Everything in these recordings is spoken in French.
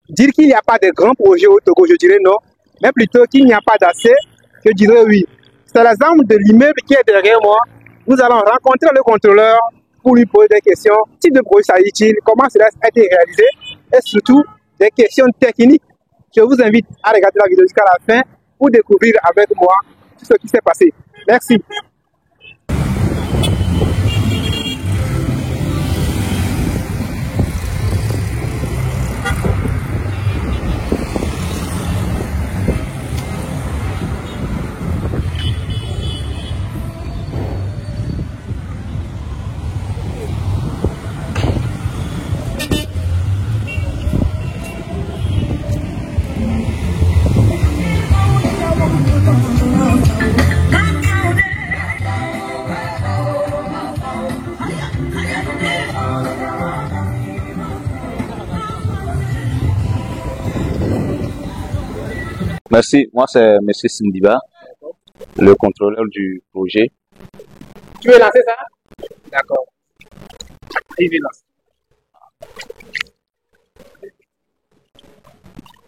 dire qu'il n'y a pas de grands projets au Togo, je dirais non, mais plutôt qu'il n'y a pas d'assez, je dirais oui. C'est l'exemple de l'immeuble qui est derrière moi. Nous allons rencontrer le contrôleur pour lui poser des questions. Type de projet s'agit-il? Comment cela a été réalisé? Et surtout, des questions techniques. Je vous invite à regarder la vidéo jusqu'à la fin pour découvrir avec moi tout ce qui s'est passé. Merci. Merci, moi c'est M. Sindiba, le contrôleur du projet. Tu veux lancer ça? D'accord.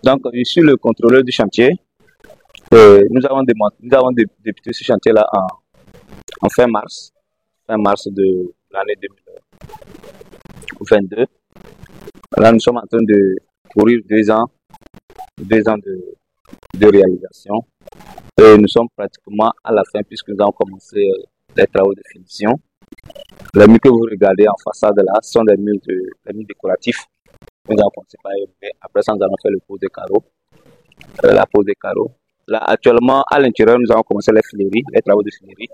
Donc, je suis le contrôleur du chantier. Nous avons débuté ce chantier-là en fin mars de l'année 2022. Là, nous sommes en train de courir 2 ans de réalisation. Et nous sommes pratiquement à la fin puisque nous avons commencé les travaux de finition. Les murs que vous regardez en façade là sont des murs décoratifs. Nous avons commencé par élever. Après ça, nous allons faire le pose des carreaux. La pose des carreaux. Là, actuellement, à l'intérieur, nous avons commencé les fileries, les travaux de filerie.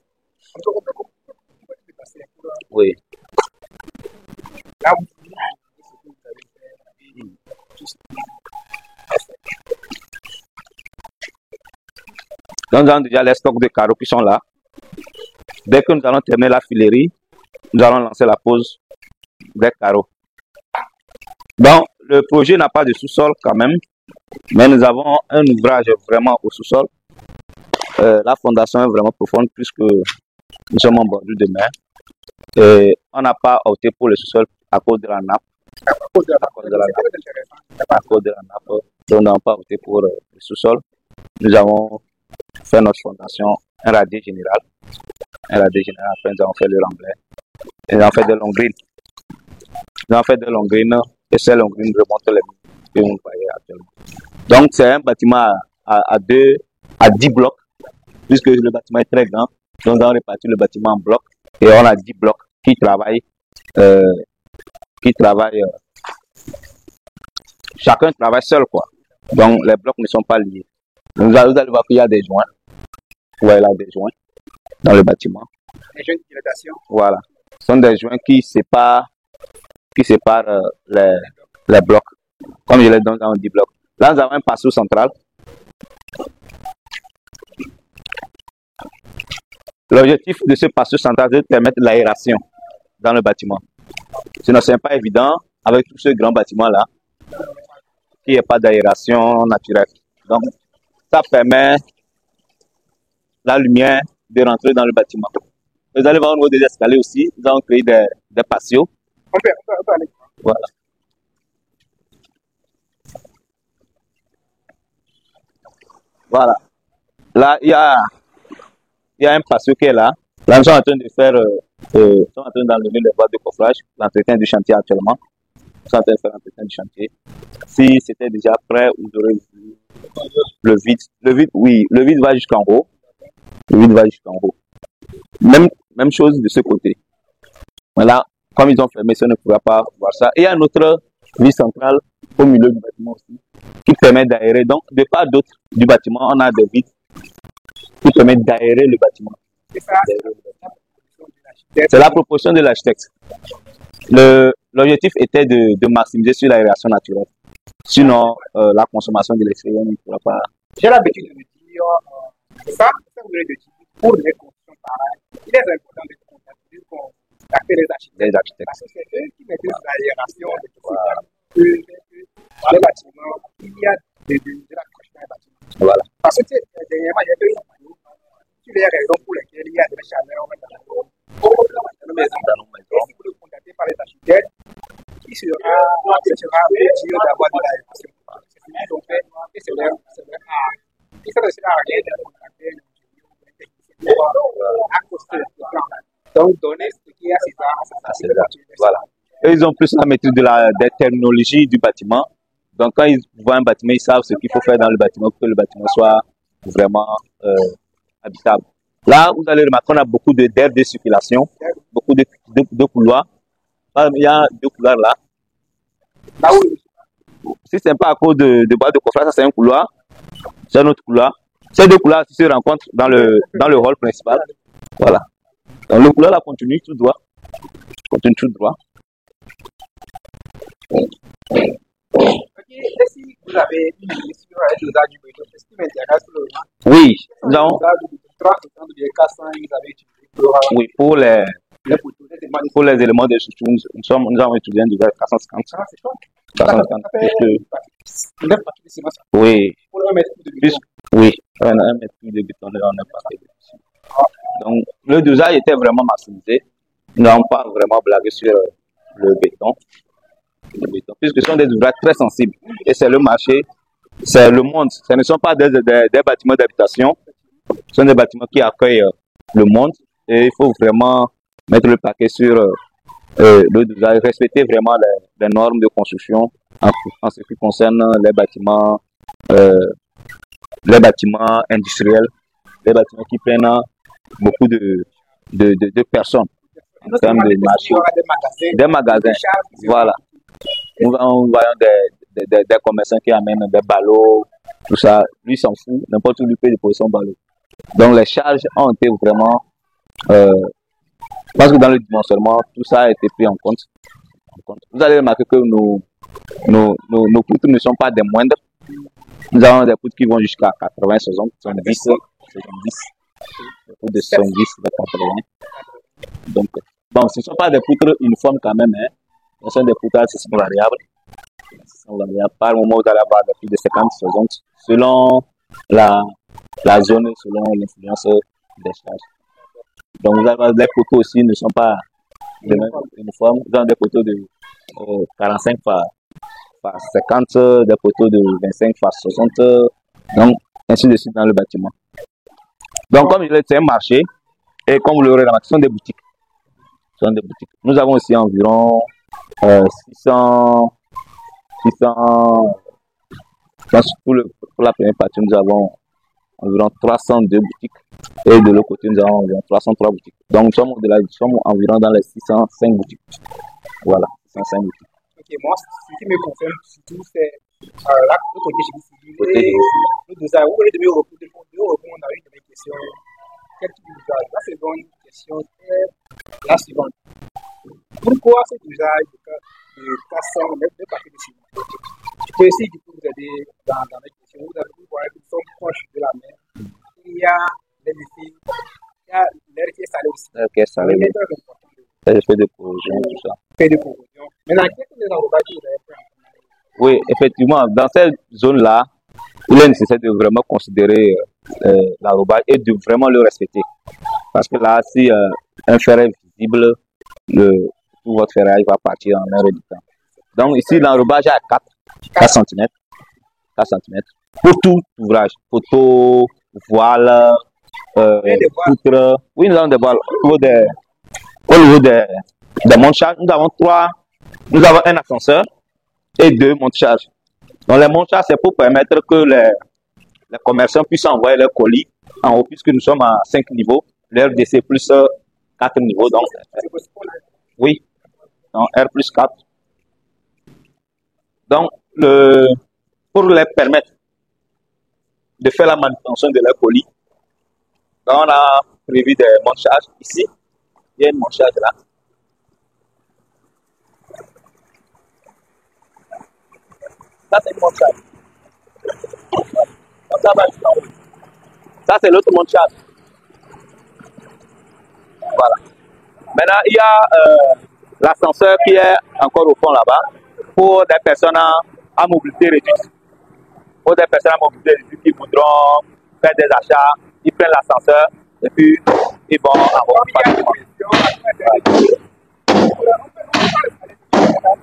Oui. Donc, nous avons déjà les stocks de carreaux qui sont là. Dès que nous allons terminer la filerie, nous allons lancer la pose des carreaux. Donc, le projet n'a pas de sous-sol quand même, mais nous avons un ouvrage vraiment au sous-sol. La fondation est vraiment profonde puisque nous sommes en bordure de mer. Et on n'a pas opté pour le sous-sol à cause de la nappe. À cause de la nappe, nous n'avons pas opté pour le sous-sol. Nous avons fait notre fondation, un radier général. Après, nous avons fait le remblai. Et nous avons fait des longrines. Et ces longrines remontent les murs que vous voyez actuellement. Donc, c'est un bâtiment à 10 blocs, puisque le bâtiment est très grand. Donc, nous avons réparti le bâtiment en blocs. Et on a 10 blocs qui travaillent. Chacun travaille seul, quoi. Donc, les blocs ne sont pas liés. Vous allez voir qu'il y a des joints. Ouais, il y a des joints dans le bâtiment. Les joints de dilatation. Voilà. Ce sont des joints qui séparent les blocs. Comme je l'ai dit dans 10 blocs. Là, nous avons un passeau central. L'objectif de ce passeau central, c'est de permettre l'aération dans le bâtiment. Sinon, ce n'est pas évident avec tout ce grand bâtiment-là qu'il n'y ait pas d'aération naturelle. Donc, ça permet la lumière de rentrer dans le bâtiment. Vous allez voir au niveau des escaliers aussi, nous avons créé des patios. On peut aller. Voilà. Voilà. Là, il y a un patio qui est là. Là, nous sommes en train de faire, d'enlever les voies de coffrage, l'entretien du chantier actuellement. Nous sommes en train de faire l'entretien du chantier. Si c'était déjà prêt, vous aurez vu le vide. Oui, le vide va jusqu'en haut. Même chose de ce côté. Voilà, comme ils ont fermé, ça ne pourra pas voir ça. Et il y a une autre vis centrale au milieu du bâtiment aussi, qui permet d'aérer. Donc, de part d'autre du bâtiment, on a des vides qui permettent d'aérer le bâtiment. C'est la proposition de l'architecte. L'objectif était de maximiser sur l'aération naturelle. Sinon, la consommation de l'extérieur ne pourra pas. J'ai l'habitude de me dire, ça vous voulez dire, pour les constructions pareilles, il est important de contacter les architectes. Parce que c'est eux qui maîtrisent l'aération de tout ça. Dans le bâtiment, il y a de l'accroche dans le bâtiment. Voilà. Parce que dernièrement, j'ai fait une vidéo sur les raisons pour lesquelles il y a de la chaleur dans nos maisons. Et si vous le contactez par les architectes, ce sera mieux d'avoir de l'aération. rien de contacter à cause de ce plan. Donc, donner ce qui est à César, voilà. Eux, ils ont plus la maîtrise des terminologies du bâtiment. Donc, quand ils voient un bâtiment, ils savent ce qu'il faut faire dans le bâtiment pour que le bâtiment soit vraiment habitable. Là, vous allez remarquer qu'on a beaucoup d'aires de circulation, beaucoup de couloirs. Il y a 2 couloirs là. Là où Si ce n'est pas à cause de boîte de coffrage, ça c'est un couloir, c'est un autre couloir. Ces 2 couloirs se rencontrent dans le hall principal. Voilà. Donc, le couloir là continue tout droit. Continue tout droit. Si vous avez une question à l'usage du béton, ce qui m'intéresse le oui, nous avons. Oui, pour les éléments de structure, nous avons étudié un degré 450. 450. Oui. Oui, un mètre cube de béton, on n'est pas. Donc, le dosage était vraiment maximisé. Nous n'avons pas vraiment blagué sur le béton. Puisque ce sont des ouvrages très sensibles. Et c'est le marché, c'est le monde. Ce ne sont pas des bâtiments d'habitation. Ce sont des bâtiments qui accueillent le monde. Et il faut vraiment mettre le paquet sur le dosage, respecter vraiment les normes de construction en ce qui concerne les bâtiments industriels, les bâtiments qui prennent beaucoup de personnes en termes de marché. Des magasins, voilà. Nous voyons des commerçants qui amènent des ballots, tout ça. Lui, s'en fout. N'importe où lui peut déposer son ballot. Donc, les charges ont été vraiment... parce que dans le dimensionnement, tout ça a été pris en compte. Vous allez remarquer que nos poutres ne sont pas des moindres. Nous avons des poutres qui vont jusqu'à 80, 60, 70, 70. Des poutres de 70, de 80. Donc, bon, ce ne sont pas des poutres uniformes quand même, hein. Ce sont des poutres accessibles variables. Par le moment où vous allez avoir des plus de 50, 60, selon la zone, selon l'influence des charges. Donc, vous avez des poteaux aussi ne sont pas de même uniformes. Vous avez des poteaux de 45 par 50, des poteaux de 25 par 60, donc ainsi de suite dans le bâtiment. Donc, comme je l'ai dit, c'est un marché, et comme vous l'aurez remarqué, ce sont des boutiques. Nous avons aussi environ 600 pour la première partie, nous avons environ 302 boutiques. Et de l'autre côté, nous avons environ 303 boutiques. Donc, nous sommes environ dans les 605 boutiques. Voilà, 605 boutiques. Ok, moi, ce qui me concerne surtout, c'est le côté génie civil. Le dosage, vous voulez de répondre à une de mes questions. Quel type de dosage? La seconde question est la suivante. Pourquoi ce dosage de cassant, de partir de ciment? Je peux essayer de vous aider dans mes questions. Vous voyez que nous sommes proches de la mer. Il y a les défis, il y a l'air qui est salé aussi. L'air qui est salé, oui. L'effet de corrosion, tout ça. Fait de corrosion. Maintenant, quels sont les enrobages que vous avez fait? Oui, effectivement, dans cette zone-là, il est nécessaire de vraiment considérer l'enrobage et de vraiment le respecter. Parce que là, si un fer est visible, tout votre ferraille va partir en un du temps. Donc ici, l'enrobage est à 4 cm. 4 cm. Pour tout ouvrage, poteau, voile, poutre. Oui, nous avons des voiles. Au niveau des monte-charges, nous avons un ascenseur et 2 monte-charges. Donc les monte-charges, c'est pour permettre que les commerçants puissent envoyer leurs colis en haut, puisque nous sommes à 5 niveaux, l'RDC plus 4 niveaux. Donc, oui, donc R plus 4. Donc, pour les permettre de faire la manutention de leurs colis, donc on a prévu des monte-charges ici. Il y a une monte-charge là. Ça, c'est une monte-charge. Ça va jusqu'en haut. Ça, c'est l'autre monte-charge. Voilà. Maintenant, il y a l'ascenseur qui est encore au fond là-bas pour des personnes à mobilité réduite. Pour des personnes à mobilité réduite qui voudront faire des achats, ils prennent l'ascenseur et puis ils vont en haut.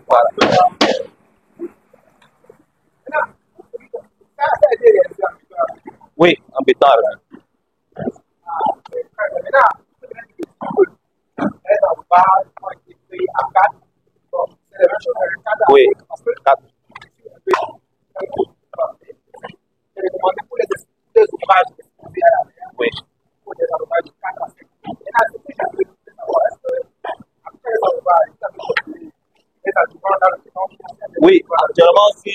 Voilà. Oui, béton armé. Oui, 4. Oui. Oui, actuellement, si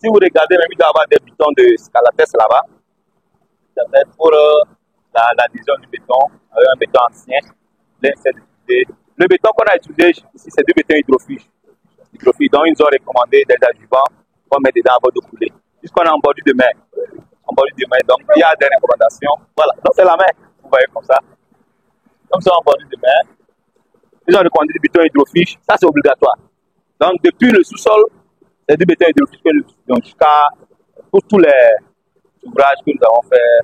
vous regardez, même il doit y avoir des bidons de Scalatex là-bas. Ça va être pour l'adhésion du béton, avec un béton ancien. Le béton qu'on a utilisé ici, c'est du béton hydrofuge. Donc, ils ont recommandé des adjuvants qu'on met dedans avant de couler. Puisqu'on est en bordure de mer. En bordure de mer, donc il y a des recommandations. Voilà, donc c'est la mer, vous voyez comme ça. Comme ça, en bordure de mer, ils ont recommandé du béton hydrofuge. Ça, c'est obligatoire. Donc, depuis le sous-sol, c'est du béton hydrofuge donc jusqu'à pour tous les ouvrages que nous avons fait,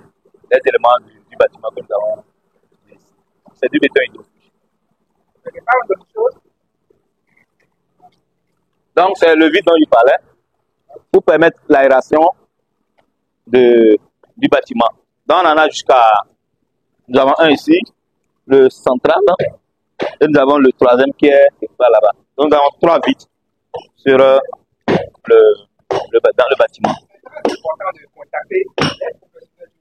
les éléments du bâtiment que nous avons utilisés. C'est du béton hydrofuge. Donc, c'est le vide dont il parlait pour permettre l'aération du bâtiment. Donc, on en a jusqu'à. Nous avons un ici, le central, et nous avons le troisième qui est là-bas. Donc, nous avons 3 vides sur dans le bâtiment. C'est important de contacter les professionnels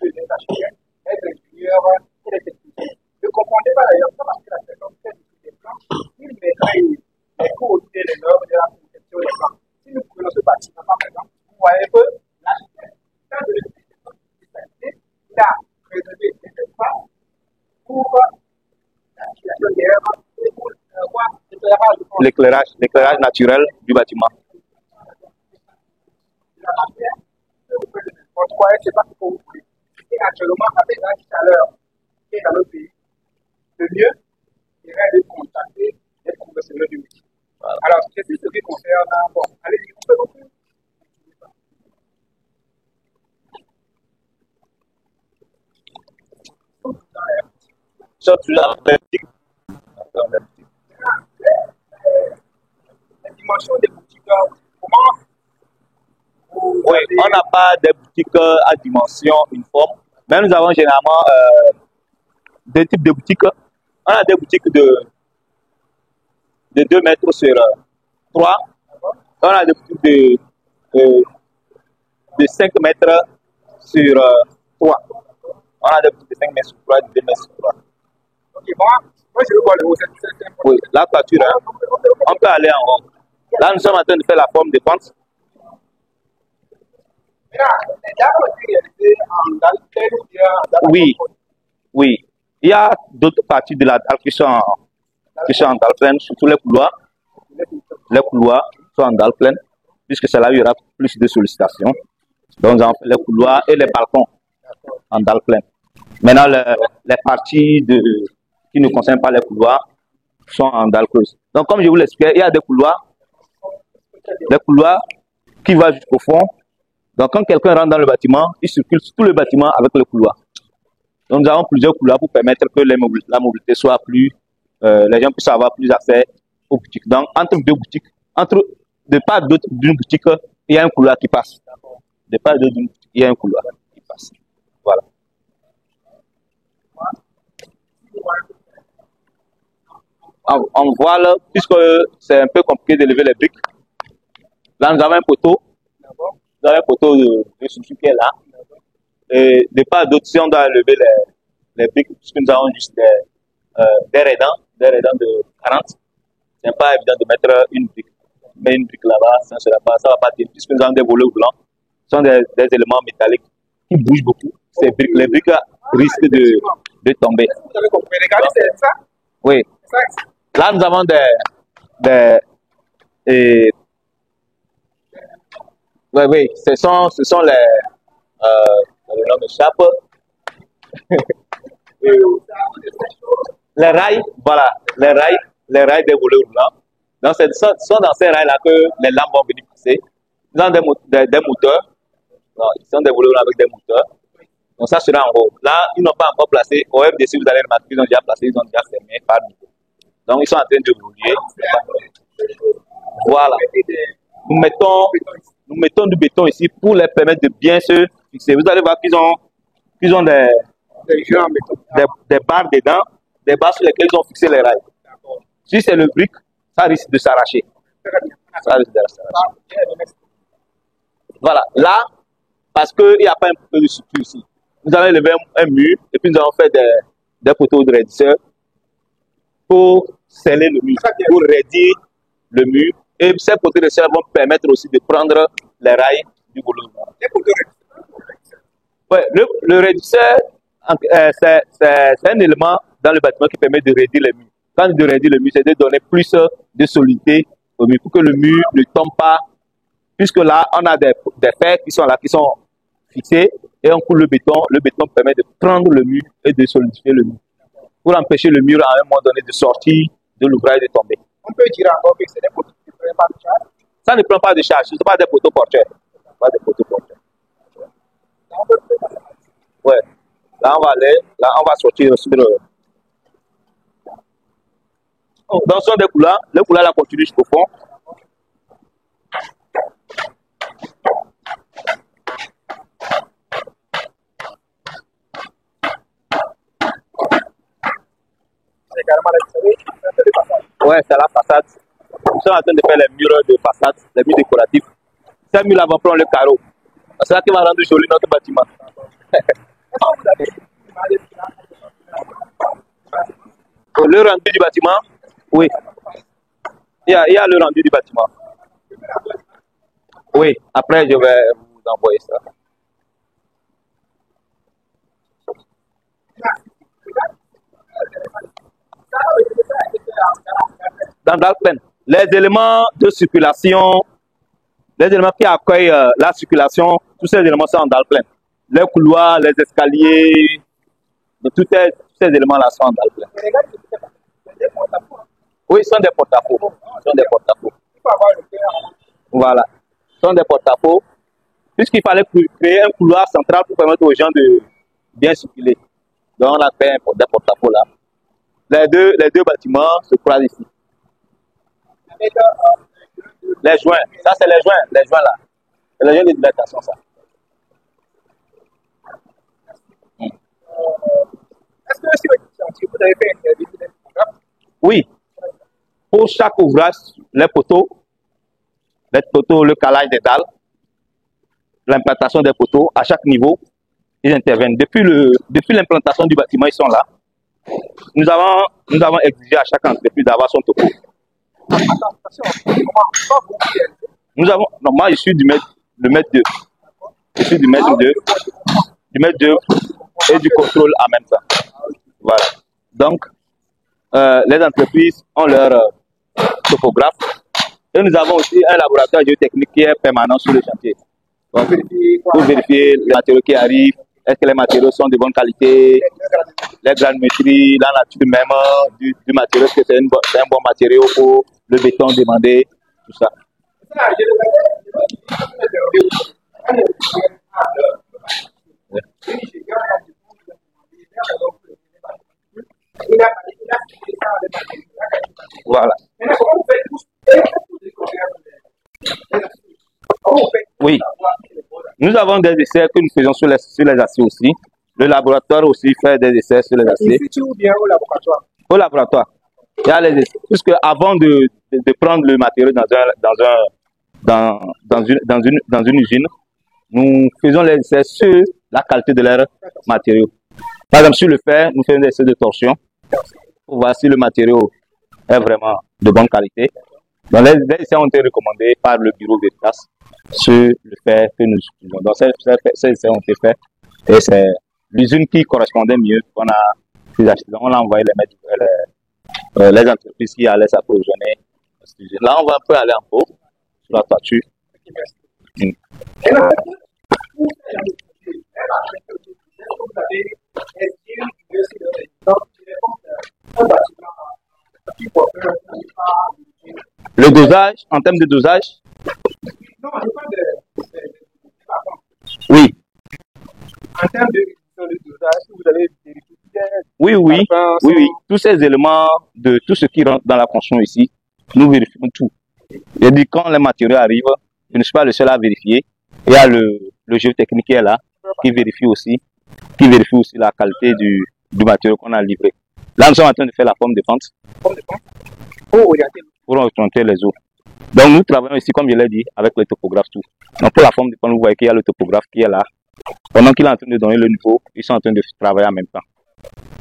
des architectes, les ingénieurs et les techniciens. Ne comprenez pas d'ailleurs, parce que la personne fait des plans, il mettrait les coordonnées, les normes de la conception des plans. Si nous prenons ce bâtiment, par exemple, vous voyez que l'architecte, quand il a réservé des espaces pour l'éclairage naturel du bâtiment. Votre foyer, c'est pas ce que vous voulez. Et actuellement, avec la chaleur qui est dans notre pays, le mieux serait de contacter les professionnels du métier. Voilà. Alors, c'est ce qui concerne. Bon, allez-y, on peut continuer. Surtout la pratique. La dimension des boutiques, comment? Oui, on n'a pas des boutiques à dimension uniforme, mais nous avons généralement deux types de boutiques. On a des boutiques de 2 mètres sur 3. On a des boutiques de 5 mètres sur 3. On a des boutiques de 5 mètres sur 3, de 2 mètres sur 3. Ok, moi je veux voir le haut. Oui, la toiture, on peut aller en haut. Là, nous sommes en train de faire la forme de pente. Oui, oui. Il y a d'autres parties de la dalle qui sont en dalle pleine, surtout les couloirs. Les couloirs sont en dalle pleine, puisque c'est là où il y aura plus de sollicitations. Donc, on fait les couloirs et les balcons en dalle pleine. Maintenant, les parties qui ne concernent pas les couloirs sont en dalle creuse. Donc, comme je vous l'expliquais, il y a des couloirs qui vont jusqu'au fond. Donc, quand quelqu'un rentre dans le bâtiment, il circule sur tout le bâtiment avec le couloir. Donc, nous avons plusieurs couloirs pour permettre que la mobilité soit plus, les gens puissent avoir plus accès aux boutiques. Donc, entre 2 boutiques, de part d'une boutique, il y a un couloir qui passe. De part d'une boutique, il y a un couloir qui passe. Voilà. En voile, puisque c'est un peu compliqué de lever les briques. Là, nous avons un poteau. Nous avons un poteau de structure qui est là. Et de part d'autre, si on doit lever les briques, puisque nous avons juste des raidants de 40, ce n'est pas évident de mettre une brique. Mais une brique là-bas, ça ne va pas tenir, puisque nous avons des volets blancs. Ce sont des éléments métalliques qui bougent beaucoup. Les briques risquent de tomber. Vous avez compris, regardez, c'est ça? Oui. Là, nous avons oui, ce sont les le nom m'échappe. Les rails, voilà, les rails des volets roulants. Donc, ce sont dans ces rails-là que les lampes vont venir passer. Ils ont des moteurs. Non, ils sont des volets roulants avec des moteurs. Donc, ça sera en haut. Là, ils n'ont pas encore placé. Au FDC, vous allez remarquer qu'ils ont déjà placé, ils ont déjà fermé par niveau. Donc, ils sont en train de rouler. Voilà. Nous mettons du béton ici pour les permettre de bien se fixé. Vous allez voir qu'ils ont des barres dedans, des barres sur lesquelles ils ont fixé les rails. Si c'est le brick, ça risque de s'arracher. Ça risque de s'arracher. Voilà, là, parce qu'il n'y a pas un peu de structure ici. Nous allons lever un mur et puis nous allons faire des poteaux de raidisseur pour sceller le mur, pour raidir le mur. Et ces poteaux de raidisseur vont permettre aussi de prendre les rails du boulot. Ouais, le raidisseur, c'est un élément dans le bâtiment qui permet de raidir les murs. Quand de raidir le mur, c'est de donner plus de solidité au mur pour que le mur ne tombe pas. Puisque là, on a des fers qui sont là, qui sont fixés, et on coule le béton permet de prendre le mur et de solidifier le mur, pour empêcher le mur à un moment donné de sortir de l'ouvrage et de tomber. On peut dire encore que c'est des poteaux qui ne prennent pas de charge. Ça ne prend pas de charge, ce ne sont pas des poteaux porteurs. Pas des poteaux porteurs. Ouais. Là, on va sortir sur le... Dans ce sont des couleurs, les couleurs là continuent jusqu'au fond. Ouais, c'est la façade. Nous sommes en train de faire les murs de façade, les murs décoratifs. Ces murs-là vont prendre le carreau. C'est ça qui va rendre joli notre bâtiment. Le rendu du bâtiment, oui. Il y a le rendu du bâtiment. Oui, après je vais vous envoyer ça. Dans Dalplen, les éléments de circulation, les éléments qui accueillent la circulation, tous ces éléments sont en Dalplen. Les couloirs, les escaliers, tous ces éléments-là sont en Dalplen. Oui, ce sont des porte-à-faux. Voilà, ce sont des porte-à-faux. Puisqu'il fallait créer un couloir central pour permettre aux gens de bien circuler. Donc on a fait des porte-à-faux là. Les deux bâtiments se croisent ici. Les joints, ça c'est les joints là. C'est les joints de dilatation ça. Est-ce que si vous avez fait un programme? Oui. Pour chaque ouvrage, les poteaux, le calage des dalles, l'implantation des poteaux, à chaque niveau, ils interviennent. Depuis l'implantation du bâtiment, ils sont là. Nous avons exigé à chaque entreprise d'avoir son topo. Moi je suis du maître d'œuvre. Je suis du maître d'œuvre et du contrôle en même temps. Voilà. Donc, les entreprises ont leur topographe. Et nous avons aussi un laboratoire géotechnique qui est permanent sur le chantier. Donc, pour vérifier les matériaux qui arrivent, est-ce que les matériaux sont de bonne qualité, les granulométries, la nature même du matériau, est-ce que c'est un bon matériau pour le béton demandé, tout ça. Voilà. Oui. Nous avons des essais que nous faisons sur les aciers aussi. Le laboratoire aussi fait des essais sur les aciers. Ou bien au laboratoire? Au laboratoire. Il y a les essais. Puisque avant de prendre le matériau dans une usine, nous faisons les essais sur la qualité de leurs matériaux. Par exemple, sur le fer, nous faisons des essais de torsion pour voir si le matériau est vraiment de bonne qualité. Donc, les essais ont été recommandés par le bureau Veritas sur le fer que nous utilisons. Donc, ces essais ont été faits et c'est l'usine qui correspondait mieux qu'on a fait acheter. Donc, on a envoyé les entreprises qui allaient s'approvisionner. Là, on va un peu aller en haut, sur la toiture. Le dosage, en termes de dosage? Non, je parle de... Oui. En termes de dosage, vous avez vérifié... Oui. Tous ces éléments, de tout ce qui rentre dans la construction ici, nous vérifions tout. Je dis quand les matériaux arrivent, je ne suis pas le seul à vérifier. Il y a le géotechnique qui est là. qui vérifie aussi la qualité du matériau qu'on a livré. Là, nous sommes en train de faire la forme de pente pour orienter les eaux. Donc, nous travaillons ici, comme je l'ai dit, avec le topographe tout. Donc, pour la forme de pente, vous voyez qu'il y a le topographe qui est là. Pendant qu'il est en train de donner le niveau, ils sont en train de travailler en même temps.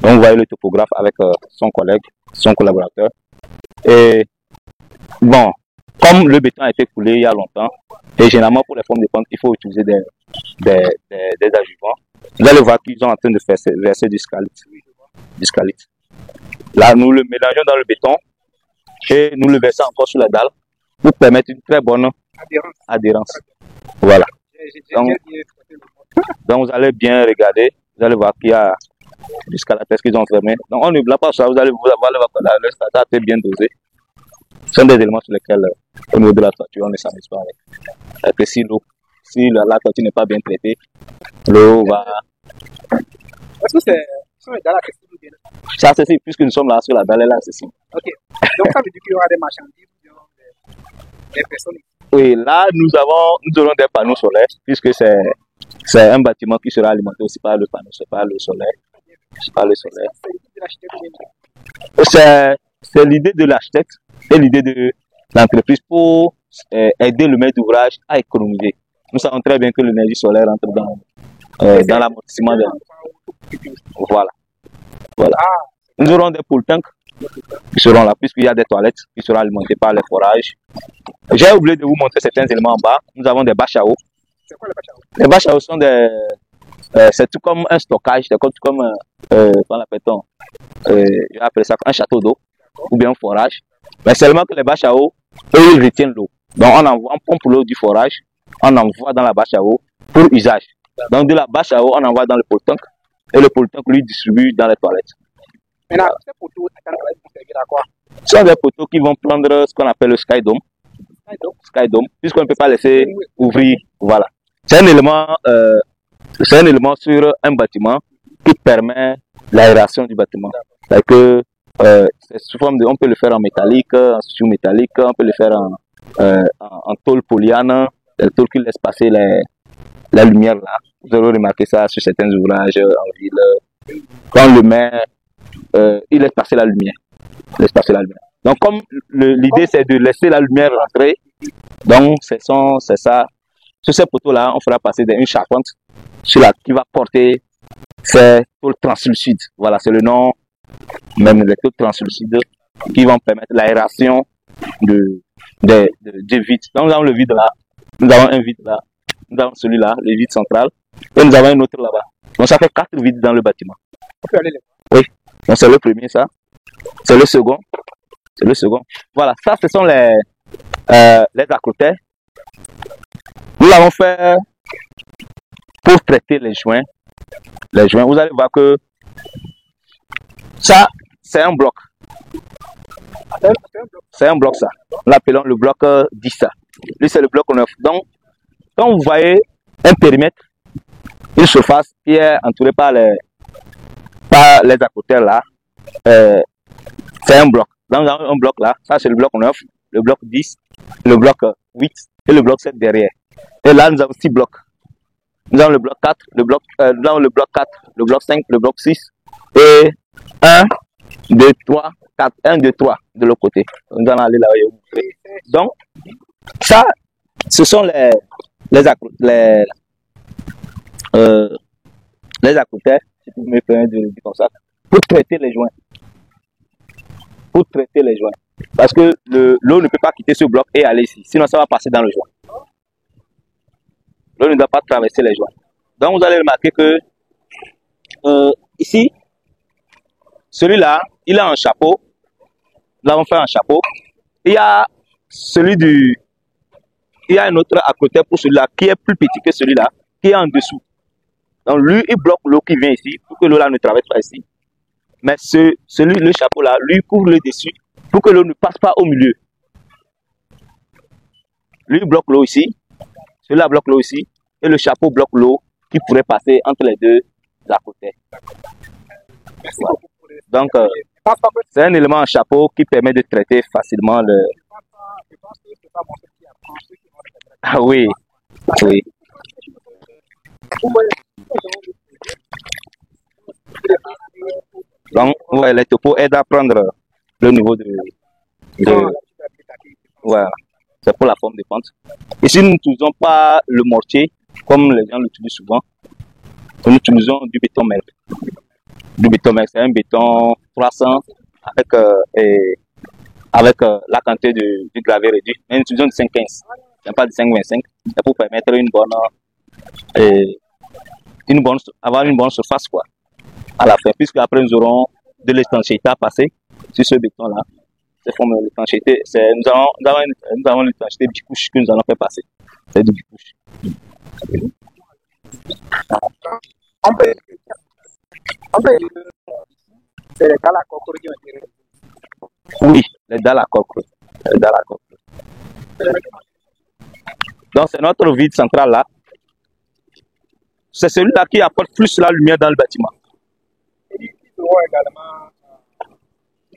Donc, vous voyez le topographe avec son collègue, son collaborateur. Et bon, comme le béton a été coulé il y a longtemps, et généralement pour les formes de pente, il faut utiliser des adjuvants. Vous allez voir qu'ils sont en train de verser du scalit. Là, nous le mélangeons dans le béton et nous le versons encore sur la dalle pour permettre une très bonne adhérence. Voilà. Donc, vous allez bien regarder, vous allez voir qu'il y a du scalatex qu'ils ont fermé. Donc, on ne voit pas ça, vous allez voir le scalatex est bien dosé. Ce sont des éléments sur lesquels, au niveau de la toiture, on ne s'amuse pas avec. Que si la toiture n'est pas bien traitée, l'eau va. Est-ce que c'est une dalle accessible bien? C'est accessible, puisque nous sommes là sur la dalle, elle est accessible. Ok. Donc, ça veut dire qu'il y aura des marchandises, des personnes. Oui, là, nous aurons des panneaux solaires, puisque c'est un bâtiment qui sera alimenté aussi par le panneau, c'est pas le solaire. C'est l'idée de l'architecte et l'idée de l'entreprise pour aider le maître d'ouvrage à économiser. Nous savons très bien que l'énergie solaire entre dans l'amortissement. Voilà. Nous aurons des pool tanks qui seront là, puisqu'il y a des toilettes qui seront alimentées par les forages. J'ai oublié de vous montrer certains éléments en bas. Nous avons des bâches à eau. C'est quoi les bâches à eau? Les bâches à eau sont c'est tout comme un stockage, c'est tout comme je vais appeler ça un château d'eau ou bien un forage. Mais seulement que les bâches à eau, eux, ils retiennent l'eau. Donc on pompe l'eau du forage, on envoie dans la bâche à eau pour usage. Donc de la bâche à eau, on envoie dans le pool tank et le pool tank lui distribue dans les toilettes. Maintenant, ces poteaux, vont servir à quoi? Ce sont des poteaux qui vont prendre ce qu'on appelle le sky dome. Puisqu'on ne peut pas laisser ouvrir. Voilà. C'est un élément sur un bâtiment qui permet l'aération du bâtiment. C'est que c'est sous forme on peut le faire en métallique, en sous-métallique, on peut le faire en tôle polyane, la tôle qui laisse passer la lumière là. Vous aurez remarqué ça sur certains ouvrages en ville. Quand on le met, il laisse passer la lumière. Donc comme l'idée c'est de laisser la lumière rentrer, donc c'est ça. Sur ces poteaux là, on fera passer une charpente qui va porter ces tôles translucides. Voilà, c'est le nom même des tôles translucides qui vont permettre l'aération du vide. Donc nous avons le vide là, nous avons un vide là, nous avons celui-là, le vide central, et nous avons un autre là-bas. Donc ça fait 4 vides dans le bâtiment. Oui, donc c'est le premier ça, c'est le second. Voilà, ça ce sont les accrotaires. Nous l'avons fait pour traiter les joints. Vous allez voir que ça, c'est un bloc. C'est un bloc ça. Nous l'appelons le bloc 10 ça. Lui, c'est le bloc 9. Donc, quand vous voyez un périmètre, une surface qui est entourée par les accrotaires là, c'est un bloc. Donc, nous avons un bloc là. Ça, c'est le bloc 9, le bloc 10, le bloc 8 et le bloc 7 derrière. Et là, nous avons 6 blocs. Nous avons le bloc 4, nous avons le bloc 4, le bloc 5, le bloc 6 et 1, 2, 3, 4, 1, 2, 3 de l'autre côté. Nous allons aller là-haut. Donc, ça, ce sont les accrotaires, si vous me permettez de dire comme ça, pour traiter les joints. Parce que l'eau ne peut pas quitter ce bloc et aller ici, sinon ça va passer dans le joint. L'eau ne doit pas traverser les joints. Donc vous allez remarquer que ici, celui-là, il a un chapeau. Nous l'avons fait un chapeau. Il y a un autre à côté pour celui-là qui est plus petit que celui-là, qui est en dessous. Donc lui, il bloque l'eau qui vient ici pour que l'eau là ne traverse pas ici. Mais le chapeau là, lui couvre le dessus pour que l'eau ne passe pas au milieu. Lui bloque l'eau ici, celui-là bloque l'eau ici, et le chapeau bloque l'eau qui pourrait passer entre les deux à côté. Voilà. Donc, c'est un élément en chapeau qui permet de traiter facilement le... Ah oui, oui. Donc, ouais, les topos aident à prendre le niveau de voilà. C'est pour la forme de pente. Ici, nous n'utilisons pas le mortier, comme les gens l'utilisent souvent. Nous utilisons du béton mètre. Du béton mètre, c'est un béton 300 avec la quantité du gravier réduit. Mais nous utilisons du 5,15. C'est pas du 5,25. C'est pour permettre avoir une bonne surface, quoi, à la fin. Puisque après, nous aurons de l'étanchéité à passer sur ce béton-là. C'est forme de l'étanchéité. Nous avons l'étanchéité bicouche que nous allons faire passer. C'est du bicouche. C'est les dalles à coque qui ont été. Oui, les dalles à coque. Les dalles à coque. Donc, c'est notre vide central là. C'est celui-là qui apporte plus la lumière dans le bâtiment.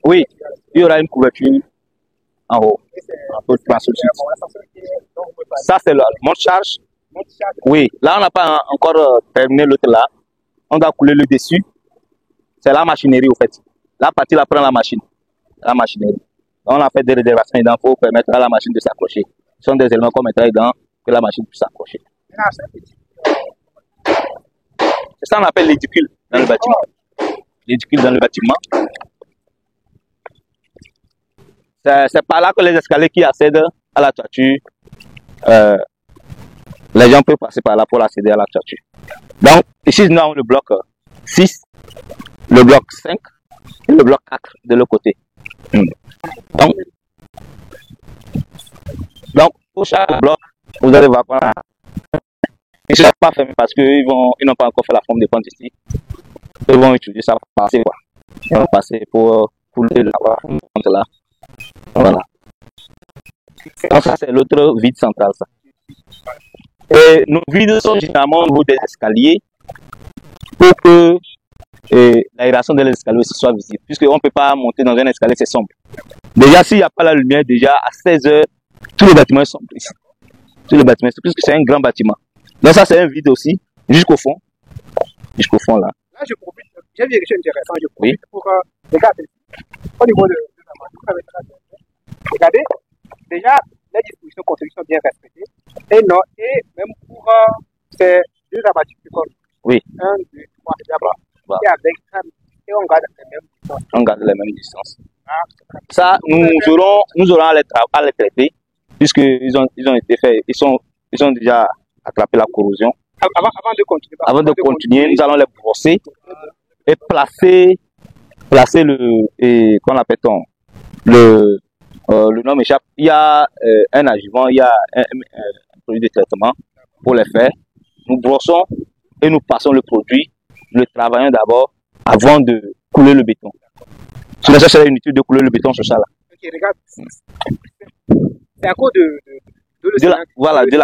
Oui, il y aura une couverture en haut. Ça, c'est le monte-charge. Oui, là, on n'a pas encore terminé l'autre là. On doit couler le dessus. C'est la machinerie, au fait. La partie là prend la machine. La machinerie. On a fait des réservations dedans pour permettre à la machine de s'accrocher. Ce sont des éléments qu'on mettra dedans que la machine puisse s'accrocher. C'est ça qu'on appelle l'édicule dans le bâtiment. L'édicule dans le bâtiment. C'est par là que les escaliers qui accèdent à la toiture, les gens peuvent passer par là pour accéder à la toiture. Donc, ici, nous avons le bloc 6, le bloc 5 et le bloc 4 de l'autre côté. Donc, pour chaque bloc, vous allez voir quoi. Ils ne sont pas fermés parce qu'ils n'ont pas encore fait la forme de pente ici. Ils vont utiliser ça pour passer, quoi. Ils vont passer pour couler la forme de pente là. Voilà. Donc ça, c'est l'autre vide central, ça. Et nos vides sont généralement au niveau des escaliers pour que l'aération de l'escalier soit visible. Puisqu'on ne peut pas monter dans un escalier, c'est sombre. Déjà, s'il n'y a pas la lumière, déjà à 16 h, tous les bâtiments sont sombres ici. Tous les bâtiments, puisque c'est un grand bâtiment. Donc ça, c'est un vide aussi, jusqu'au fond. Jusqu'au fond, là. Là, je profite. J'ai vu quelque chose d'intéressant. Je profite pour regarder au niveau de la main. Regardez, déjà, les dispositions de construction sont bien respectées. Et non, et même pour ces deux abattus de col. Oui. 1, 2, 3, d'abord. Et on garde les mêmes distances. On garde les mêmes distances. Ça, nous aurons à les traiter, puisqu'ils ont été faits, ils ont déjà attrapé la corrosion. Avant de continuer, nous allons les brosser et placer qu'on appelle-t-on, le nom m'échappe. Il y a un adjuvant, il y a un produit de traitement pour les faire. Nous brossons et nous passons le produit. Nous le travaillons d'abord avant de couler le béton. C'est nécessaire inutile de couler le béton sur ça là. Ok, regarde. C'est à cause de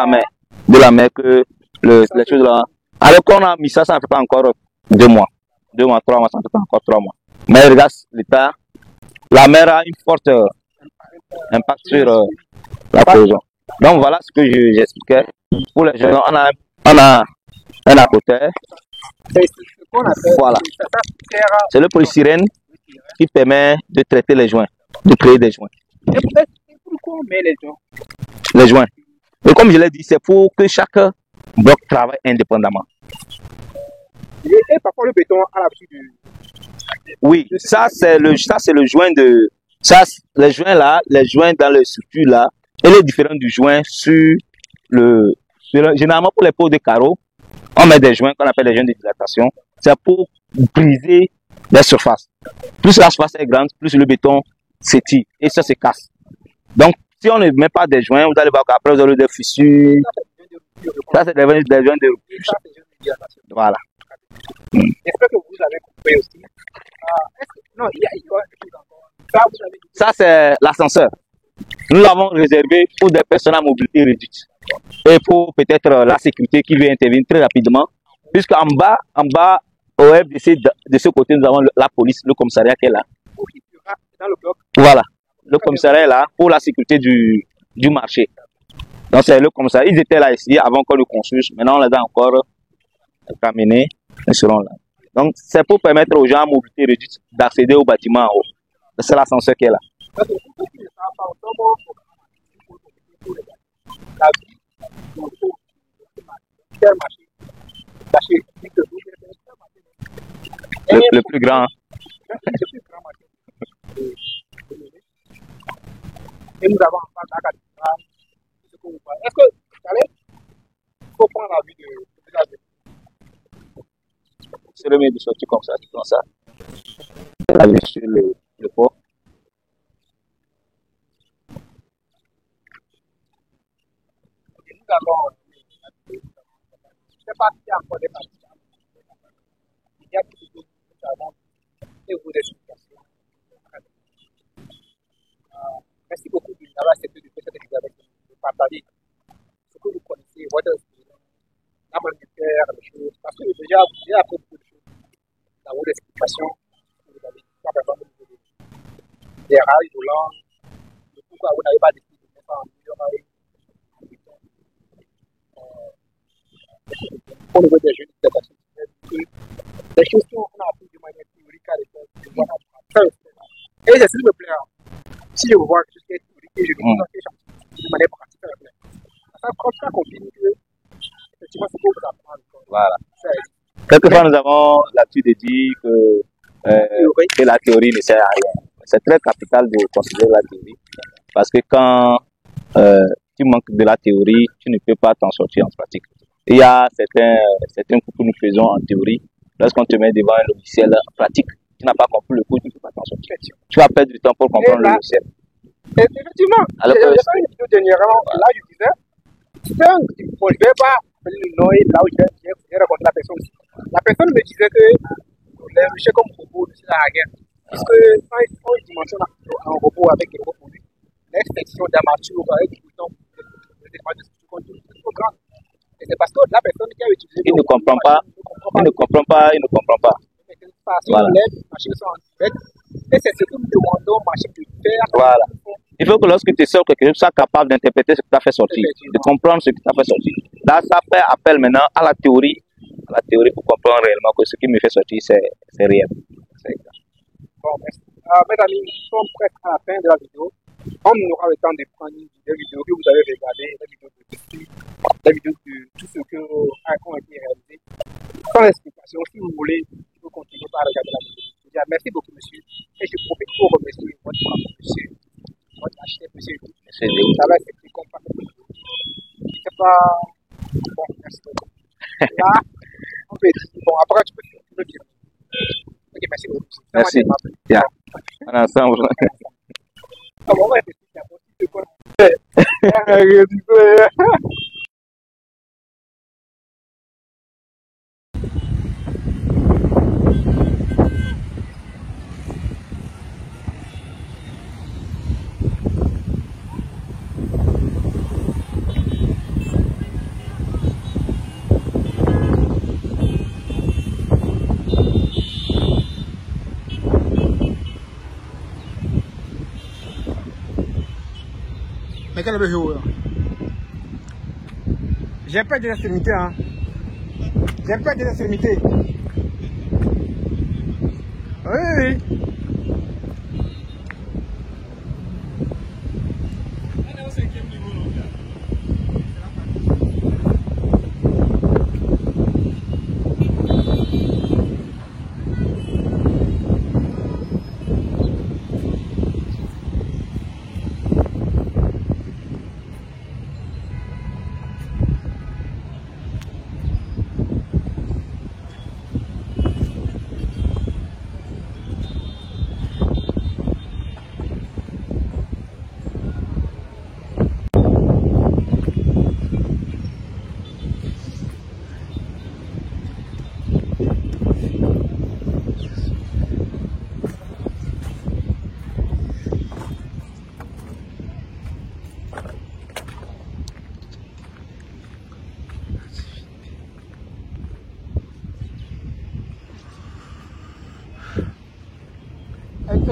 la mer que les choses là. Alors qu'on a mis ça, ça ne fait pas encore 2 mois. 2 mois, 3 mois, ça ne fait pas encore 3 mois. Mais regarde l'état. La mer a une forte impact sur la corrosion. Donc voilà ce que j'expliquais. Pour les jeunes, on a un accoteur. Voilà. C'est le polystyrène qui permet de traiter les joints, de créer des joints. Pourquoi on met les joints? Les joints. Et comme je l'ai dit, c'est pour que chaque bloc travaille indépendamment. Et parfois le béton à l'abri du... Oui, ça c'est le joint de... Ça, les joints là, les joints dans les structures là, elle est différente du joint sur le... Généralement pour les pots de carreaux, on met des joints qu'on appelle des joints de dilatation. C'est pour briser les surfaces. Plus la surface est grande, plus le béton s'étire et ça se casse. Donc, si on ne met pas des joints, vous allez voir qu'après vous avez des fissures. Ça, c'est des joints de rupture. Voilà. J'espère que vous avez compris aussi. Non, il y a ça, c'est l'ascenseur. Nous l'avons réservé pour des personnes à mobilité réduite. Et pour peut-être la sécurité qui veut intervenir très rapidement. Puisqu'en bas, au FDC, de ce côté, nous avons la police, le commissariat qui est là. Dans le bloc. Voilà. Le commissariat est là pour la sécurité du marché. Donc c'est le commissariat. Ils étaient là ici avant qu'on le construise. Maintenant on les a encore ramenés. Ils seront là. Donc, c'est pour permettre aux gens à mobilité réduite d'accéder au bâtiment en haut. C'est l'ascenseur qui est là. Le plus grand. Et nous avons en face la cathédrale. Est-ce que vous allez faut prendre la vue de la ville? C'est le mieux de sortir comme ça, la vue sur le port. Nous avons, je ne sais pas s'il y a encore des parties. Il y a beaucoup de choses que nous avons et vous des explications. Merci beaucoup d'avoir accepté de faire cette émission avec nous, de partager ce que vous connaissez, votre expérience, la manière de faire les choses. Parce que déjà, vous avez appris beaucoup de choses dans vos explications. Vous avez dit, par exemple, des rails volants, de pourquoi vous n'avez pas décidé de mettre en rail. Au niveau des jeunes, des choses qu'on a appris de manière théorique à l'école. Et c'est s'il me plaît, si je vois quelque chose qui est théorique, je vais vous de manière pratique. Ça prend pas compris que effectivement c'est pour vous apprendre. Voilà. Quelquefois nous avons l'habitude de dire que la théorie ne sert à rien. C'est très capital de considérer la théorie parce que quand tu manques de la théorie, tu ne peux pas t'en sortir en pratique. Il y a certains coups que nous faisons en théorie. Lorsqu'on te met devant un logiciel en pratique, tu n'as pas compris le coup, tu ne peux pas t'en sortir. Tu vas perdre du temps pour comprendre le logiciel. Effectivement, j'ai fait une vidéo dernièrement, là je disais, bon, je ne vais pas appeler le nom et là où j'ai rencontré la personne aussi. La personne me disait que les logiciels comme robot ne sert à rien. Parce que quand il dimensionne un robot avec des robots produits, l'extension d'armature avec des boutons, des trop grandes. Et c'est parce que la personne qui a utilisé. Il ne comprend pas. Il ne comprend pas. Voilà. Les machines sont en fait. Et c'est ce que nous demandons aux machines de faire. Voilà. Il faut que lorsque tu sors quelque chose, tu sois capable d'interpréter ce que tu as fait sortir, de comprendre ce que tu as fait sortir. Là, ça fait appel maintenant à la théorie pour comprendre réellement que ce qui me fait sortir, c'est réel. Bon, merci. Mes amis, nous sommes presque à la fin de la vidéo. On aura le temps de prendre des vidéos que vous avez regardées, des vidéos de dessus, des vidéos de tout ce qui ont été réalisé. Sans explication, si vous voulez, vous pouvez continuer par regarder la vidéo. Merci beaucoup, monsieur. Et je profite pour remercier votre acheteur, monsieur. Ça va être plus compact. C'est pas. Bon, merci beaucoup. Là, on peut dire. Bon, après, tu peux dire. Ok, merci beaucoup. Merci. Yeah. Ensemble. Ah bon, ouais, c'est quoi? Mais quel est le héros là? J'ai peur des extrémités, hein. J'ai peur des extrémités. Oui.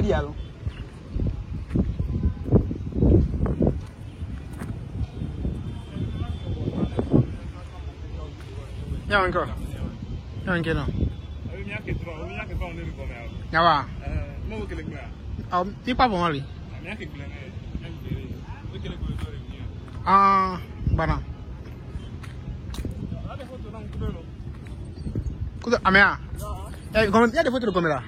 Diálogo. Ya ven, ¿qué no? Yawa. Il pas bon lui. Ah, bana. Amea. Il y a des photos de comme là.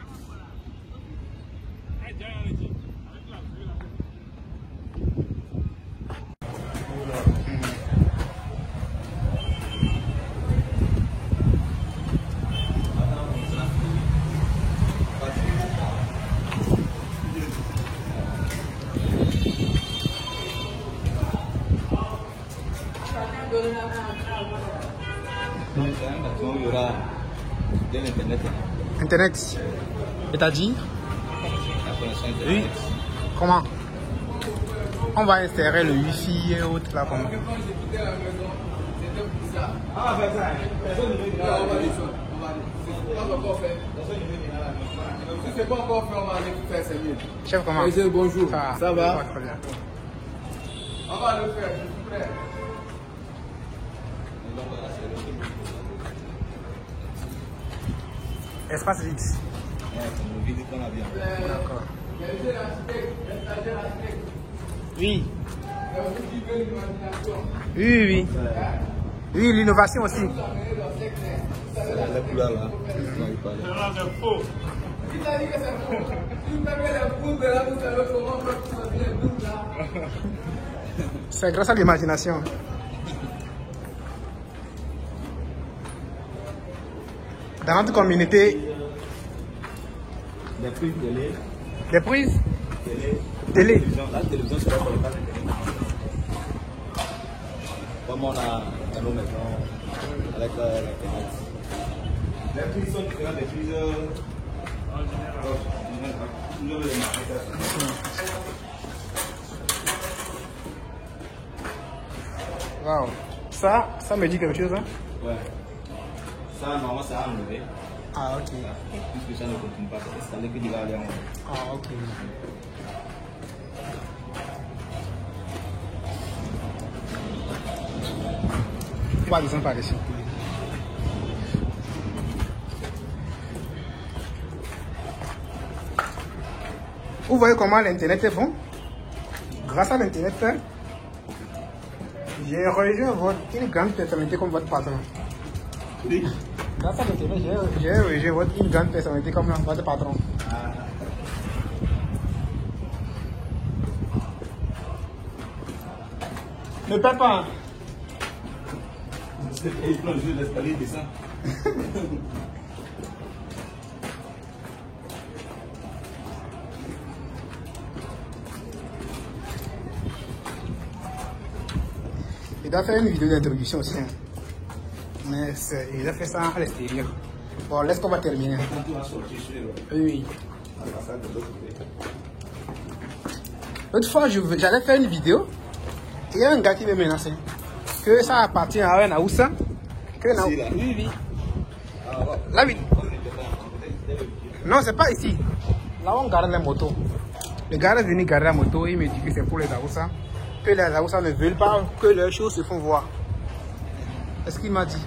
Il y aura de l'Internet. Internet. Et t'as dit? La connexion Internet. Oui. Comment? On va insérer le wifi et autres là comment? Ah, ben ça, personne ne veut dire. On va dire ça. Si c'est pas encore fait, on va aller faire 5 000. Chef, comment? Monsieur, bonjour. Ça va? Très bien. On va le faire, s'il vous plaît. Espace vide. D'accord. Oui. Oui, oui. Oui, l'innovation aussi. La couleur là. C'est faux. Il a dit que c'est faux. Si vous avez les pouces là, vous savez comment on peut choisir les pouces là. C'est grâce à l'imagination. Dans notre communauté, Des prises télé. des prises télé. La télévision sera pour le cas d'Internet. Comme on a dans nos maisons avec l'Internet. Les prises sont différentes des prises en général. Wow. Ça me dit quelque chose, hein? Ouais. Ça, normalement, ça a enlevé. Ah, ok. Puisque ça ne continue pas, c'est installé que il va aller en haut. Ah, ok. On va descendre par ici. Vous voyez comment l'internet est bon? Grâce à l'internet, j'ai rejoint une grande personnalité comme votre patron. Oui. Grâce à l'internet, j'ai rejoint une grande personnalité comme votre patron. Ne perds pas. Il prend le jeu d'escalier, descend. Il doit faire une vidéo d'introduction aussi. Hein. Mais il a fait ça à l'extérieur. Bon, laisse qu'on va terminer. Quand tu vas sortir sur Oui. la façade de l'autre côté. L'autre fois, j'allais faire une vidéo. Et il y a un gars qui me menaçait. Que ça appartient à un Aoussa. Que Ici, là. Oui, oui. Ah, ouais. Là, oui. Non, c'est pas ici. Là où on garde les motos. Le gars est venu garder la moto. Il me dit que c'est pour les Aoussa. Que les Aoussa ne veulent pas que leurs choses se font voir. Est-ce qu'il m'a dit?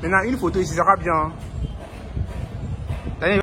Maintenant, une photo ici sera bien. Hein.